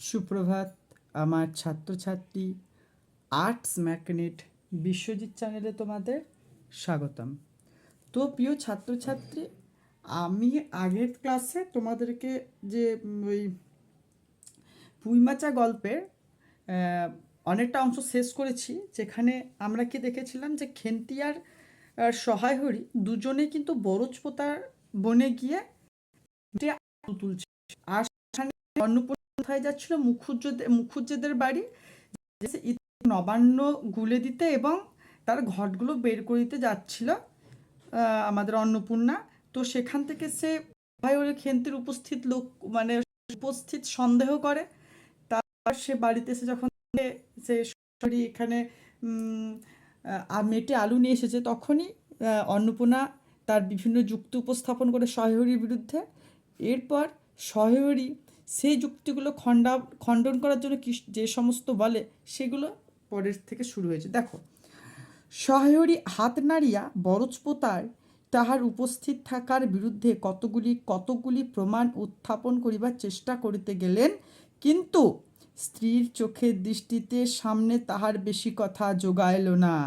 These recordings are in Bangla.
সুপ্রভাত আমার ছাত্রছাত্রী আর্টস ম্যাগনেট বিশ্বজিৎ চ্যানেলে তোমাদের স্বাগতম। তো প্রিয় ছাত্রছাত্রী, আমি আগের ক্লাসে তোমাদেরকে যে ওই পুইমাচা গল্পের অনেকটা অংশ শেষ করেছি, যেখানে আমরা কি দেখেছিলাম যে খেন্তি আর সহায় হরি দুজনেই কিন্তু বরজপোতার বনে গিয়ে আলু তুলছে। আর সেখানে অন্নপূর্ণা কোথায় যাচ্ছিল? মুখুজ্জেদের বাড়ি নবান্ন গুলে দিতে এবং তার ঘটগুলো বের করে দিতে যাচ্ছিল আমাদের অন্নপূর্ণা। তো সেখান থেকে সে ভাই ওর খেন্তির উপস্থিত সন্দেহ করে। তারপর সে বাড়িতে এসে যখন সে সরাসরি এখানে মেটে আলু নিয়ে এসেছে, তখনই অন্নপূর্ণা তার বিভিন্ন যুক্তি উপস্থাপন করে সহেহরির বিরুদ্ধে। এরপর সহেহরি সেই যুক্তিগুলো খণ্ডন করার জন্য যে সমস্ত বলে, সেগুলো পরের থেকে শুরু হয়েছে। দেখো, সহেহরি হাত নাড়িয়া বরজপোতার তাহার উপস্থিত থাকার বিরুদ্ধে কতগুলি প্রমাণ উত্থাপন করিবার চেষ্টা করিতে গেলেন, কিন্তু স্ত্রীর চোখের দৃষ্টিতে সামনে তাহার বেশি কথা জোগাইল না।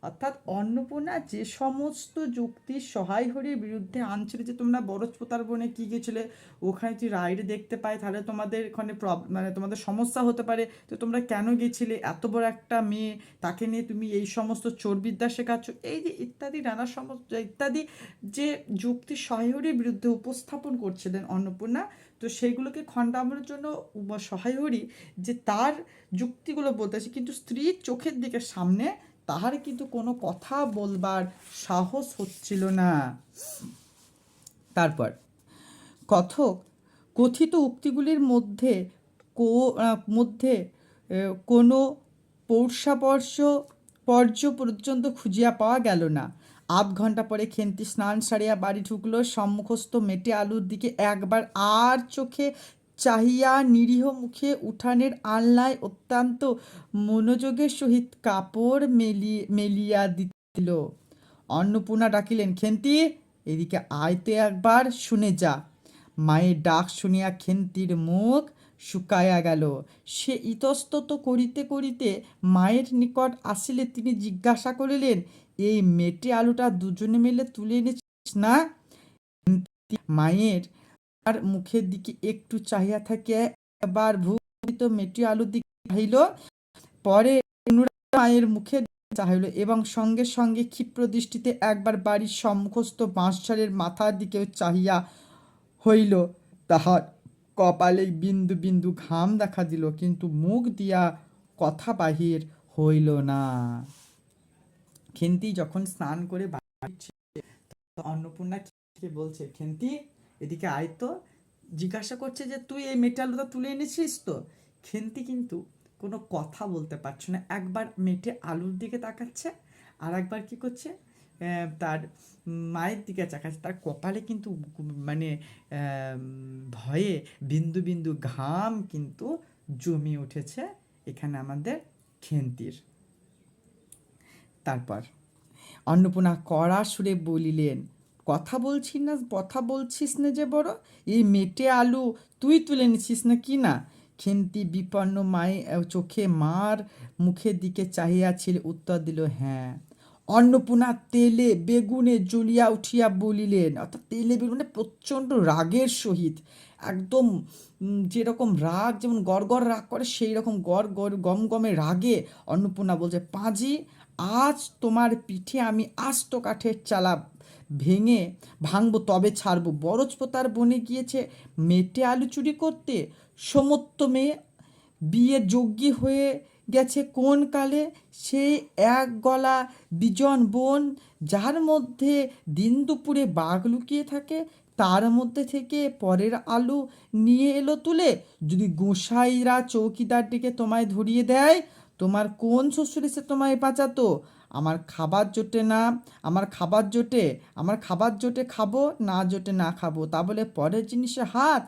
অর্থাৎ অন্নপূর্ণা যে সমস্ত যুক্তি সহায়হরির বিরুদ্ধে আনছিল, যে তোমরা বরজপোতার বনে কি গেছিলে, ওখানে যদি রাইড দেখতে পাই তাহলে তোমাদের ওখানে তোমাদের সমস্যা হতে পারে, তো তোমরা কেন গেছিলে, এত বড় একটা মেয়ে, তাকে নিয়ে তুমি এই সমস্ত চোরবিদ্যা শেখাচ্ছ, এই যে ইত্যাদি নানা সমস্ত ইত্যাদি যে যুক্তি সহায়হরির বিরুদ্ধে উপস্থাপন করছিলেন অন্নপূর্ণা, তো সেইগুলোকে খণ্ডানোর জন্য সহায়হরি যে তার যুক্তিগুলো বলতেছে, কিন্তু স্ত্রীর চোখের দিকে সামনে তাহার কিন্তু কোনো কথা বলবার সাহস হচ্ছিল না। তারপর কথিত উক্তিগুলির মধ্যে কোনো পর্য পর্যন্ত খুঁজিয়া পাওয়া গেল না। আধ ঘন্টা পরে খেন্তি স্নান সারিয়া বাড়ি ঢুকলো। সম্মুখস্থ মেটে আলুর দিকে একবার আর চোখে চাহিয়া নিরীহ মুখে উঠানের আলনায় অত্যন্ত মনোযোগের সহিত কাপড় মেলিয়া দিল। অন্নপূর্ণা ডাকিলেন, খেন্তি, এদিকে আয়তে একবার, শুনে যা। মায়ের ডাক শুনিয়া খেন্তির মুখ শুকাইয়া গেল। সে ইতস্তত করিতে করিতে মায়ের নিকট আসিলে তিনি জিজ্ঞাসা করিলেন, এই মেটে আলুটা দুজনে মিলে তুলে এনেছিস না? মায়ের আর মুখের দিকে একটু চাহিয়া থাকিয়া এবার ভূমিত মেটে আলুর দিকে চাহিল, পরে মায়ের মুখের চাহিল এবং সঙ্গে সঙ্গে ক্ষিপ্র দৃষ্টিতে একবার বাড়ির সম্মুখস্থ বাঁশঝাড়ের মাথার দিকেও চাহিয়া হইল। তাহার কপালে বিন্দু বিন্দু ঘাম দেখা দিল, কিন্তু মুখ দিয়া কথা বাহির হইল না। খেন্তি যখন স্নান করে বাড়ি, অন্নপূর্ণা বলছে, খেন্তি, এদিকে আয় তো। জিজ্ঞাসা করছে যে তুই এই মেটে আলুটা তুলে এনেছিস তো? খেন্তি কিন্তু কোনো কথা বলতে পারছে না, একবার মেটে আলুর দিকে তাকাচ্ছে, আর একবার কি করছে, তার মায়ের দিকে তাকাচ্ছে। তার কপালে কিন্তু মানে ভয়ে বিন্দু বিন্দু ঘাম কিন্তু জমে উঠেছে এখানে আমাদের খেন্তির। তারপর অন্নপূর্ণা কড়া সুরে বলিলেন, কথা বলছিস না যে বড়, এই মেটে আলু তুই তুলে এনেছিস না কি না? খেন্তি বিপন্ন মায়ের চোখে মার মুখের দিকে চাহিয়াছিল, উত্তর দিল, হ্যাঁ। অন্নপূর্ণা তেলে বেগুনে জ্বলিয়া উঠিয়া বলিলেন, অর্থাৎ তেলে বেগুনে প্রচণ্ড রাগের সহিত, একদম যেরকম রাগ, যেমন গড় রাগ করে সেই রকম গমগমে রাগে অন্নপূর্ণা বলছে, পাঁজি, আজ তোমার পিঠে আমি আস্ত কাঠের চালা ভাঙবো, তবে ছাড়বো। বরজপোতার বনে গিয়েছে মেটে আলু চুরি করতে, সমত্ত মেয়ে বিয়ে যোগ্যী হয়ে গেছে কোন কালে, সেই এক গলা বিজন বন, যার মধ্যে দিন দুপুরে বাঘ লুকিয়ে থাকে, তার মধ্যে থেকে পরের আলু নিয়ে এলো তুলে। যদি গোসাইরা চৌকিদার ডেকে তোমায় ধরিয়ে দেয়, তোমার কোন শ্বশুর এসে তোমায় বাঁচাতো? আমার খাবার জোটে না, আমার খাবার জোটে খাবো, না জোটে না খাবো, তা বলে পরের জিনিসে হাত,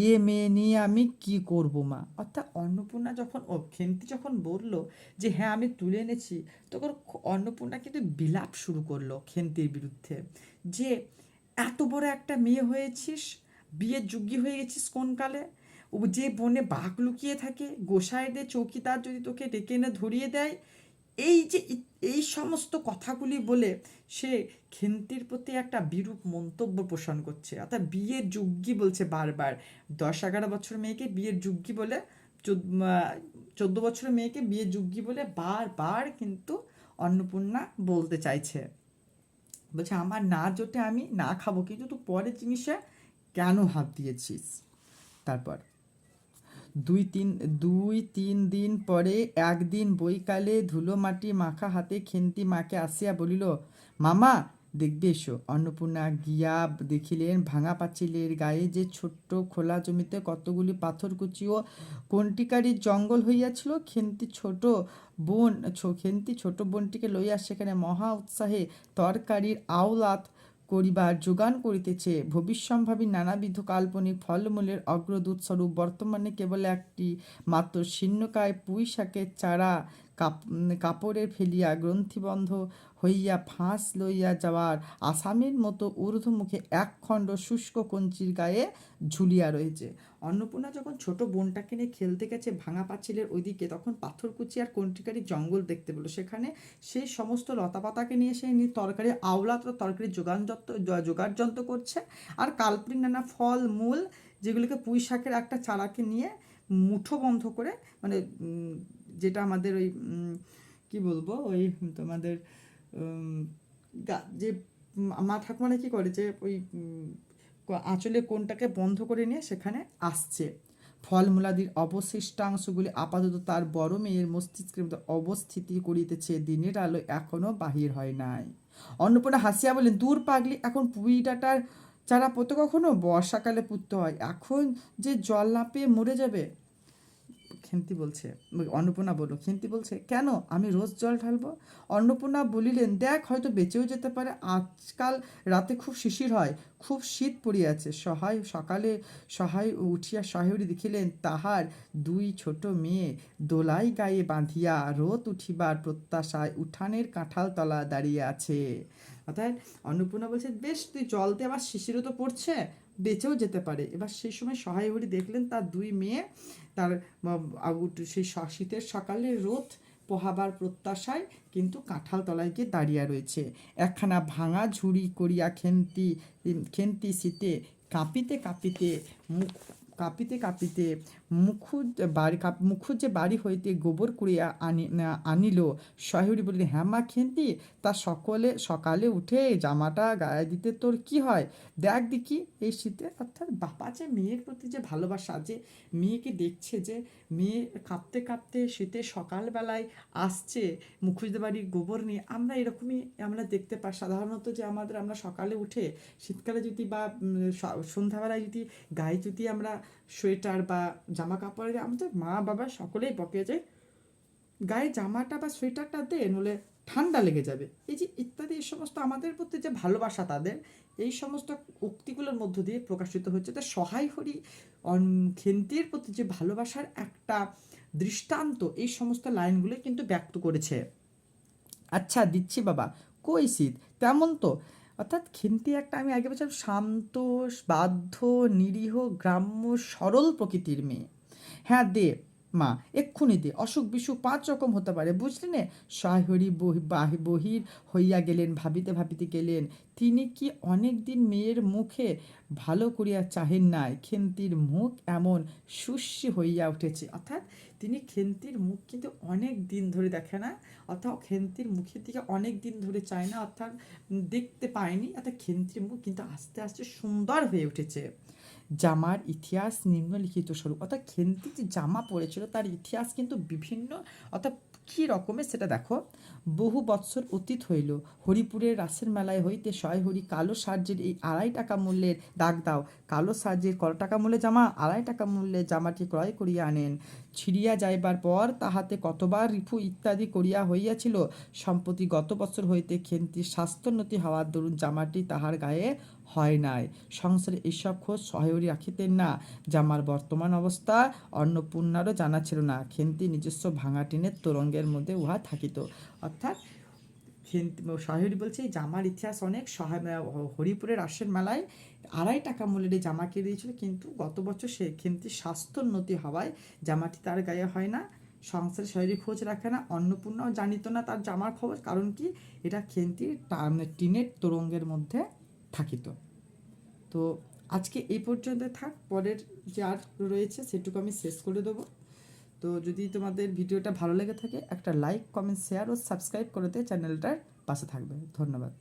এ মেয়ে নিয়ে আমি কি করবো মা? অর্থাৎ অন্নপূর্ণা যখন খেন্তি যখন বললো যে হ্যাঁ আমি তুলে এনেছি, তখন অন্নপূর্ণা কিন্তু বিলাপ শুরু করলো খেন্তির বিরুদ্ধে, যে এত বড় একটা মেয়ে হয়েছিস, বিয়ের যোগ্যী হয়ে গেছিস কোন কালে, ও যে বনে বাঘ লুকিয়ে থাকে, গোসাইদের চৌকিদার যদি তোকে ডেকে এনে ধরিয়ে দেয়, এই যে এই সমস্ত কথাগুলি বলে সে খেন্তির প্রতি একটা বিরূপ মন্তব্য পোষণ করছে। অর্থাৎ বিয়ের যোগ্যী বলছে বারবার, 10-11 বছর মেয়েকে বিয়ের যোগ্যী বলে, 14 বছরের মেয়েকে বিয়ের যোগ্যী বলে বারবার কিন্তু অন্নপূর্ণা বলতে চাইছে। বলছে আমার না জোটে আমি না খাবো, কিন্তু তুই পরের জিনিসে কেন হাত দিয়েছিস। তারপর 2-3 দিন পরে একদিন বৈকালে ধুলো মাটি মাখা হাতে খেন্তি মাকে আসিয়া বলিল, মামা দেখবে এসো। অন্নপূর্ণা গিয়া দেখিলেন ভাঙা পাঁচিলের গায়ে যে ছোট্ট খোলা জমিতে কতগুলি পাথরকুচি ও কণ্টিকারির জঙ্গল হইয়াছিল। খেন্তি ছোট বোনটিকে লইয়া সেখানে মহা উৎসাহে তরকারির আওলাদ করিবার যোগান করিতেছে। ভবিষ্যম্ভাবী নানাবিধ কাল্পনিক ফলমূলের অগ্রদূতস্বরূপ বর্তমানে কেবল একটি মাত্র শীর্ণকায় পুঁই শাকের চারা কাপড়ে ফেলিয়া গ্রন্থিবন্ধ হইয়া ফাঁস লইয়া যাওয়ার আসামের মতো ঊর্ধ্বমুখে একখণ্ড শুষ্ক কঞ্চির গায়ে ঝুলিয়া রয়েছে। অন্নপূর্ণা যখন ছোট বোনটাকে নিয়ে খেলতে গেছে ভাঙা পাঁচিলের ওইদিকে, তখন পাথরকুচি আর কণ্টিকারি জঙ্গল দেখতে পেলো। সেখানে সেই সমস্ত লতাপাতাকে নিয়ে সে তরকারি আওলা তরকারি জোগাড় যন্ত্র করছে, আর কাল্পনিক নানা ফল মূল যেগুলোকে পুঁই শাকের একটা চারাকে নিয়ে মুঠো বন্ধ করে, মানে যেটা আমাদের ওই কি বলবো, ওই তোমাদের যে মা ঠাকুমারা কী করে, যে ওই আঁচলে কোনটাকে বন্ধ করে নিয়ে সেখানে আসছে। ফলমূলাদির অবশিষ্টাংশগুলি আপাতত তার বড় মেয়ের মস্তিষ্কের মধ্যে অবস্থিতি করিতেছে, দিনের আলো এখনো বাহির হয় নাই। অন্নপূর্ণা হাসিয়া বলেন, দূর পাগলি, এখন পুঁই ডাঁটার চারা পোতো কখনো? বর্ষাকালে পুঁততে হয়, এখন যে জল না পেয়ে মরে যাবে। খেন্তি বলছে, অন্নপূর্ণা বলল, খেন্তি বলছে, কেন আমি রোজ জল ঢালবো? অন্নপূর্ণা বলিলেন, দেখ হয়তো বেঁচেও যেতে পারে, আজকাল রাতে খুব শিশির হয়, খুব শীত পড়িয়াছে। সহায় উঠিয়া সহায়রী দেখিলেন তাহার 2 ছোট মেয়ে দোলাই গায়ে বাঁধিয়া রোদ উঠিবার প্রত্যাশায় উঠানের কাঁঠাল তলা দাঁড়িয়ে আছে। অর্থাৎ অন্নপূর্ণা বলছে, বেশ তুই জল দিয়ে, আবার শিশিরও তো পড়ছে, বেঁচেও যেতে পারে। এবার সেই সময় সহায় হরি দেখলেন তার 2 মেয়ে তার সেই শীতের সকালে রোদ পোহাবার প্রত্যাশায় কিন্তু কাঁঠাল তলায় গিয়ে দাঁড়িয়ে রয়েছে। একখানা ভাঙা ঝুড়ি করিয়া খেন্তি শীতে কাঁপিতে কাঁপিতে মুখুজ্জে বাড়ি হইতে গোবর কুড়িয়া আনিল। শহরি বললেন, হ্যাঁ মা খেন্তি, তা সকালে উঠে জামাটা গায়ে দিতে তোর কি হয়, দেখ দেখি এই শীতে। অর্থাৎ বাবা যে মেয়ের প্রতি যে ভালোবাসা, যে মেয়েকে দেখছে, যে মেয়ে কাঁপতে কাঁপতে শীতে সকালবেলায় আসছে মুখুজ্জে বাড়ির গোবর নিয়ে, আমরা এরকমই আমরা দেখতে পাই সাধারণত, যে আমরা সকালে উঠে শীতকালে যদি বা সন্ধ্যাবেলায় যদি গায়ে যদি আমরা সোয়েটার বা জামা কাপড়, আমাদের মা বাবা সকলেই বকে যে গায়ে জামাটা বা সোয়েটারটা দে, নলে ঠান্ডা লেগে যাবে, এই যে ইত্যাদি, এই সমস্ত আমাদের প্রতি যে ভালোবাসা তাদের, এই সমস্ত উক্তিগুলোর মধ্য দিয়ে প্রকাশিত হচ্ছে। তা সহায় হরি খেন্তির প্রতি যে ভালোবাসার একটা দৃষ্টান্ত এই সমস্ত লাইনগুলো কিন্তু ব্যক্ত করেছে। আচ্ছা দিচ্ছি বাবা, কই শীত তেমন তো। অর্থাৎ খেন্তি একটা, আমি আগে বলছিলাম, শান্ত বাধ্য নিরীহ গ্রাম্য সরল প্রকৃতির মেয়ে। হ্যাঁ দে মা, এক্ষুনি দে, অসুখ বিসুখ 5 রকম হতে পারে, বুঝলি নে। সহায়হরি বহির হইয়া গেলেন, ভাবিতে গেলেন তিনি কি অনেক দিন মেয়ের মুখে ভালো করিয়া চাহেন নাই, খেন্তির মুখ এমন সুশ্রী হইয়া উঠেছে। অর্থাৎ তিনি খেন্তির মুখ কিন্তু অনেক দিন ধরে দেখে না, অর্থাৎ খেন্তির মুখের দিকে অনেক দিন ধরে চায় না, অর্থাৎ দেখতে পায়নি। অর্থাৎ খেন্তির মুখ কিন্তু আস্তে আস্তে সুন্দর হয়ে উঠেছে। জামার ইতিহাস নিম্নলিখিত স্বরূপ। অর্থাৎ খেন্তি যে জামা পরেছিল তার ইতিহাস কিন্তু বিভিন্ন, অর্থাৎ কী রকমের সেটা দেখো। বহু বৎসর অতীত হইল, হরিপুরের রাসের মেলায় হইতে হরি কালো সার্জের এই 2.5 টাকা মূল্যের দাগ দাও, কালো সার্জের কত টাকা মূল্যে জামা, 2.5 টাকা মূল্যের জামাটি ক্রয় করিয়া আনেন। ছিঁড়িয়া যাইবার পর তাহাতে কতবার রিফু ইত্যাদি করিয়া হইয়াছিল। সম্প্রতি গত বছর হইতে খেন্তির স্বাস্থ্যোন্নতি হওয়ার দরুন জামাটি তাহার গায়ে হয় নাই। সংসারে এইসব খোঁজ সহায়রী রাখিতেন না। জামার বর্তমান অবস্থা অন্নপূর্ণারও জানা ছিল না। খেন্তি নিজস্ব ভাঙা টিনের তোরঙ্গের মধ্যে উহা থাকিত। অর্থাৎ শাশুড়ি বলছে এই জামার ইতিহাস অনেক, হরিপুরের রাসের মেলায় 2.5 টাকা মূল্যের এই জামা কিনে দিয়েছিল, কিন্তু গত বছর সে খেন্তির স্বাস্থ্যোন্নতি হওয়ায় জামাটি তার গায়ে হয় না। সংসারে শাশুড়ি খোঁজ রাখে না, অন্নপূর্ণাও জানিত না তার জামার খবর, কারণ কি এটা খেন্তির টিনের তোরঙ্গের মধ্যে থাকিত। তো আজকে এই পর্যন্ত থাক, পরের যে আর রয়েছে সেটুকু আমি শেষ করে দেবো। তো যদি তোমাদের ভিডিওটা ভালো লেগে থাকে একটা লাইক, কমেন্ট, শেয়ার ও সাবস্ক্রাইব করে দিয়ে চ্যানেলটার পাশে থাকবে। ধন্যবাদ।